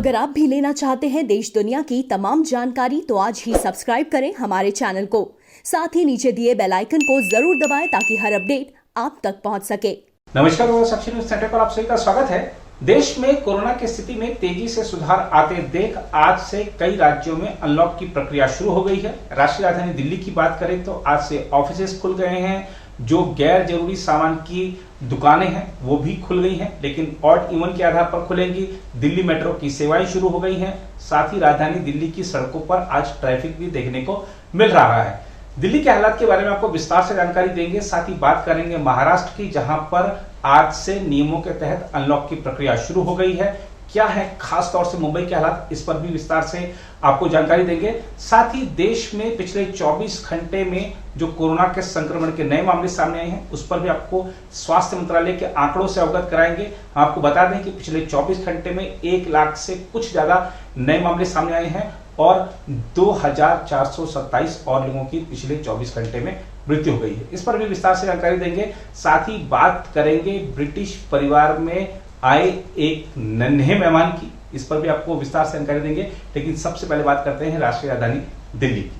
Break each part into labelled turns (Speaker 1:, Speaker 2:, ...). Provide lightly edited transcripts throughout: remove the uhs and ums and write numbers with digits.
Speaker 1: अगर आप भी लेना चाहते हैं देश दुनिया की तमाम जानकारी तो आज ही सब्सक्राइब करें हमारे चैनल को। साथ ही नीचे दिए बेल आइकन को जरूर दबाएं ताकि हर अपडेट आप तक पहुंच सके।
Speaker 2: नमस्कार, साक्षी न्यूज सेंटर पर आप सभी का स्वागत है। देश में कोरोना की स्थिति में तेजी से सुधार आते देख आज से कई राज्यों में अनलॉक की प्रक्रिया शुरू हो गई है। राष्ट्रीय राजधानी दिल्ली की बात करें तो आज से ऑफिसेस खुल गए हैं, जो गैर जरूरी सामान की दुकानें हैं वो भी खुल गई हैं, लेकिन ऑड इवन के आधार पर खुलेंगी। दिल्ली मेट्रो की सेवाएं शुरू हो गई हैं। साथ ही राजधानी दिल्ली की सड़कों पर आज ट्रैफिक भी देखने को मिल रहा है। दिल्ली के हालात के बारे में आपको विस्तार से जानकारी देंगे। साथ ही बात करेंगे महाराष्ट्र की, जहां पर आज से नियमों के तहत अनलॉक की प्रक्रिया शुरू हो गई है। क्या है खास तौर से मुंबई के हालात, इस पर भी विस्तार से आपको जानकारी देंगे। साथ ही देश में पिछले 24 घंटे में जो कोरोना के संक्रमण के नए मामले सामने आए हैं उस पर भी आपको स्वास्थ्य मंत्रालय के आंकड़ों से अवगत कराएंगे। हम आपको बता दें कि पिछले 24 घंटे में 1 लाख से कुछ ज्यादा नए मामले सामने आए हैं और 2427 और लोगों की पिछले 24 घंटे में मृत्यु हो गई है। इस पर भी विस्तार से जानकारी देंगे। साथ ही बात करेंगे ब्रिटिश परिवार में आए एक नन्हे मेहमान की, इस पर भी आपको विस्तार से जानकारी देंगे। लेकिन सबसे पहले बात करते हैं राष्ट्रीय राजधानी दिल्ली की।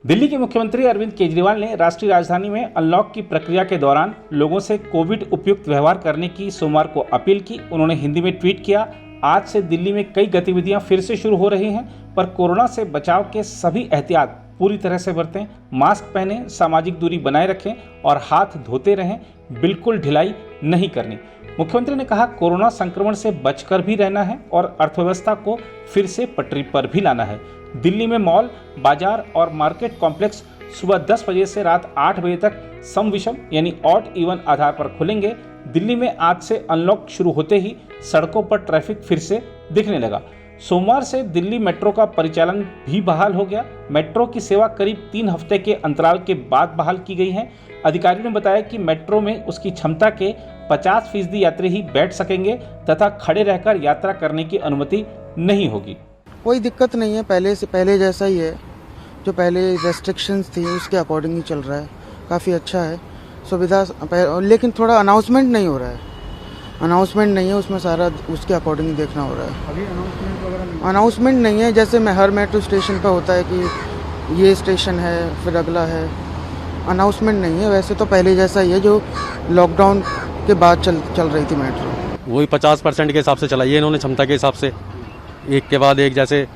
Speaker 2: दिल्ली के मुख्यमंत्री अरविंद केजरीवाल ने राष्ट्रीय राजधानी में अनलॉक की प्रक्रिया के दौरान लोगों से कोविड उपयुक्त व्यवहार करने की सोमवार को अपील की। उन्होंने हिंदी में ट्वीट किया, आज से दिल्ली में कई गतिविधियां फिर से शुरू हो रही हैं, पर कोरोना से बचाव के सभी एहतियात पूरी तरह से बरतें, मास्क पहनें, सामाजिक दूरी बनाए रखें और हाथ धोते रहें, बिल्कुल ढिलाई नहीं करनी। मुख्यमंत्री ने कहा, कोरोना संक्रमण से बचकर भी रहना है और अर्थव्यवस्था को फिर से पटरी पर भी लाना है। दिल्ली में मॉल, बाजार और मार्केट कॉम्प्लेक्स सुबह 10 बजे से रात 8 बजे तक सम विषम यानी ऑड इवन आधार पर खुलेंगे। दिल्ली में आज से अनलॉक शुरू होते ही सड़कों पर ट्रैफिक फिर से दिखने लगा। सोमवार से दिल्ली मेट्रो का परिचालन भी बहाल हो गया। मेट्रो की सेवा करीब 3 हफ्ते के अंतराल के बाद बहाल की गई है। अधिकारियों ने बताया कि मेट्रो में उसकी क्षमता के 50% यात्री ही बैठ सकेंगे तथा खड़े रहकर यात्रा करने की अनुमति नहीं होगी।
Speaker 3: कोई दिक्कत नहीं है, पहले जैसा ही है। जो पहले रेस्ट्रिक्शंस थी उसके अकॉर्डिंग ही चल रहा है, काफ़ी अच्छा है सुविधा। लेकिन थोड़ा अनाउंसमेंट नहीं हो रहा है, अनाउंसमेंट नहीं है उसमें, सारा उसके अकॉर्डिंग ही देखना हो रहा है।
Speaker 4: अभी
Speaker 3: अनाउंसमेंट नहीं है, जैसे मैं हर मेट्रो स्टेशन पर होता है कि ये स्टेशन है फिर अगला है, अनाउंसमेंट नहीं है। वैसे तो पहले जैसा ही है जो लॉकडाउन के बाद चल रही थी मेट्रो।
Speaker 4: वही 50% के हिसाब से चलाई है इन्होंने, क्षमता के हिसाब से, एक के बाद एक जैसे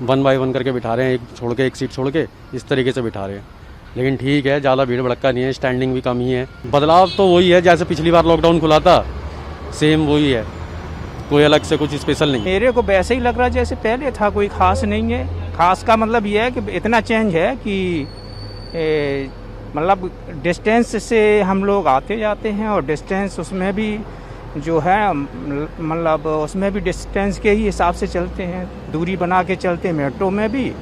Speaker 4: 1 बाय 1 करके बिठा रहे हैं, एक सीट छोड़ के इस तरीके से बिठा रहे हैं। लेकिन ठीक है, ज़्यादा भीड़ भड़का नहीं है, स्टैंडिंग भी कम ही है। बदलाव तो वही है जैसे पिछली बार लॉकडाउन खुला था, सेम वही है, कोई अलग से कुछ स्पेशल नहीं।
Speaker 5: मेरे को वैसे ही लग रहा है जैसे पहले था, कोई खास नहीं है। खास का मतलब ये है कि इतना चेंज है कि मतलब डिस्टेंस से हम लोग आते जाते हैं और डिस्टेंस उसमें भी जो है मतलब उसमें भी डिस्टेंस के ही हिसाब से चलते हैं, दूरी बना के चलते हैं मेट्रो में भी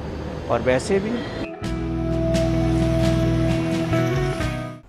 Speaker 5: और वैसे भी।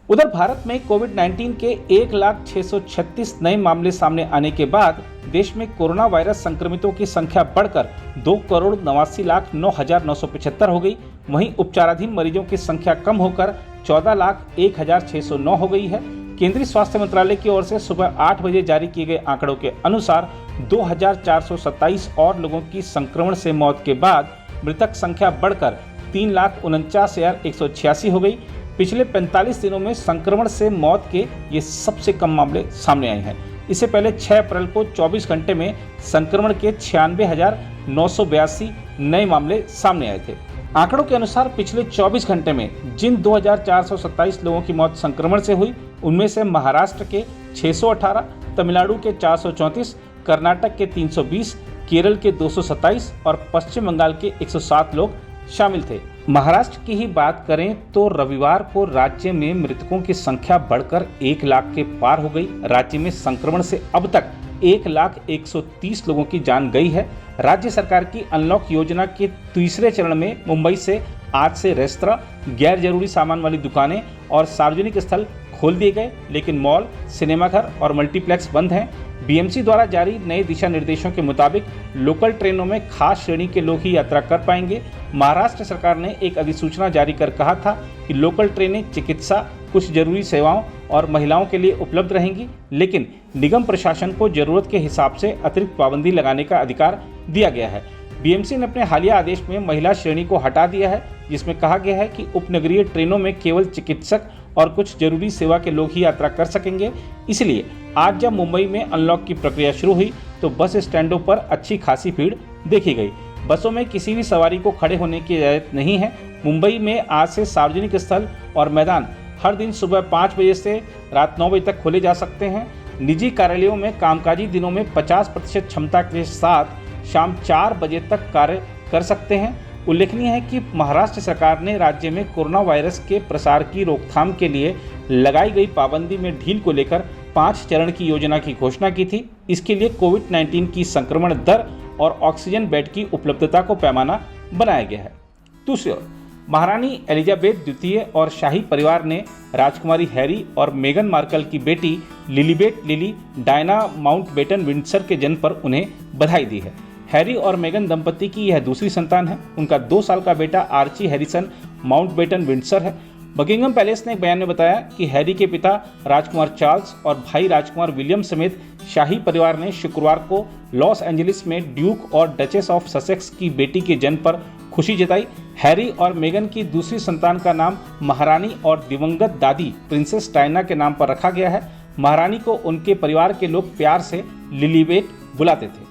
Speaker 2: उधर भारत में कोविड-19 के 1,636 नए मामले सामने आने के बाद देश में कोरोना वायरस संक्रमितों की संख्या बढ़कर 2,89,09,975 हो गई। वहीं उपचाराधीन मरीजों की संख्या कम होकर 14,01,609 हो गई है। केंद्रीय स्वास्थ्य मंत्रालय की ओर से सुबह 8 बजे जारी किए गए आंकड़ों के अनुसार 2,427 और लोगों की संक्रमण से मौत के बाद मृतक संख्या बढ़कर 3,49,186 हो गई। पिछले 45 दिनों में संक्रमण से मौत के ये सबसे कम मामले सामने आए हैं। इससे पहले 6 अप्रैल को 24 घंटे में संक्रमण के 96,982 नए मामले सामने आए थे। आंकड़ों के अनुसार पिछले 24 घंटे में जिन 2,427 लोगों की मौत संक्रमण से हुई, उनमें से महाराष्ट्र के 618, तमिलनाडु के 434, कर्नाटक के 320, केरल के 227 और पश्चिम बंगाल के 107 लोग शामिल थे। महाराष्ट्र की ही बात करें तो रविवार को राज्य में मृतकों की संख्या बढ़कर 1 लाख के पार हो गई। राज्य में संक्रमण से अब तक 1,130 लोगों की जान गई है। राज्य सरकार की अनलॉक योजना के तीसरे चरण में मुंबई से आज से रेस्तरां, गैर जरूरी सामान वाली दुकानें और सार्वजनिक स्थल खोल दिए गए, लेकिन मॉल, सिनेमाघर और मल्टीप्लेक्स बंद हैं। बीएमसी द्वारा जारी नए दिशा निर्देशों के मुताबिक लोकल ट्रेनों में खास श्रेणी के लोग ही यात्रा कर पाएंगे। महाराष्ट्र सरकार ने एक अधिसूचना जारी कर कहा था कि लोकल ट्रेनें चिकित्सा, कुछ जरूरी सेवाओं और महिलाओं के लिए उपलब्ध रहेंगी, लेकिन निगम प्रशासन को जरूरत के हिसाब से अतिरिक्त पाबंदी लगाने का अधिकार दिया गया है। बीएमसी ने अपने हालिया आदेश में महिला श्रेणी को हटा दिया है, जिसमें कहा गया है कि उपनगरीय ट्रेनों में केवल चिकित्सक और कुछ जरूरी सेवा के लोग ही यात्रा कर सकेंगे। इसलिए आज जब मुंबई में अनलॉक की प्रक्रिया शुरू हुई तो बस स्टैंडों पर अच्छी खासी भीड़ देखी गई। बसों में किसी भी सवारी को खड़े होने की इजाजत नहीं है। मुंबई में आज से सार्वजनिक स्थल और मैदान हर दिन सुबह 5 बजे से रात 9 बजे तक खोले जा सकते हैं। निजी कार्यालयों में कामकाजी दिनों में 50% क्षमता के साथ शाम 4 बजे तक कार्य कर सकते हैं। उल्लेखनीय है कि महाराष्ट्र सरकार ने राज्य में कोरोना वायरस के प्रसार की रोकथाम के लिए लगाई गई पाबंदी में ढील को लेकर 5 चरण की योजना की घोषणा की थी। इसके लिए कोविड-19 की संक्रमण दर और ऑक्सीजन बेड की उपलब्धता को पैमाना बनाया गया है। दूसरी ओर महारानी एलिजाबेथ द्वितीय और शाही परिवार ने राजकुमारी हैरी और मेगन मार्कल की बेटी लिलीबेट लिली डायना माउंटबेटन विंडसर के जन्म पर उन्हें बधाई दी है। हैरी और मेगन दंपति की यह दूसरी संतान है। उनका 2 साल का बेटा आर्ची हैरिसन माउंटबेटन विंडसर है। बकिंगम पैलेस ने एक बयान में बताया कि हैरी के पिता राजकुमार चार्ल्स और भाई राजकुमार विलियम समेत शाही परिवार ने शुक्रवार को लॉस एंजलिस में ड्यूक और डचेस ऑफ ससेक्स की बेटी के जन्म पर खुशी जताई। हैरी और मेगन की दूसरी संतान का नाम महारानी और दिवंगत दादी प्रिंसेस डायना के नाम पर रखा गया है। महारानी को उनके परिवार के लोग प्यार से लिलीबेट बुलाते थे।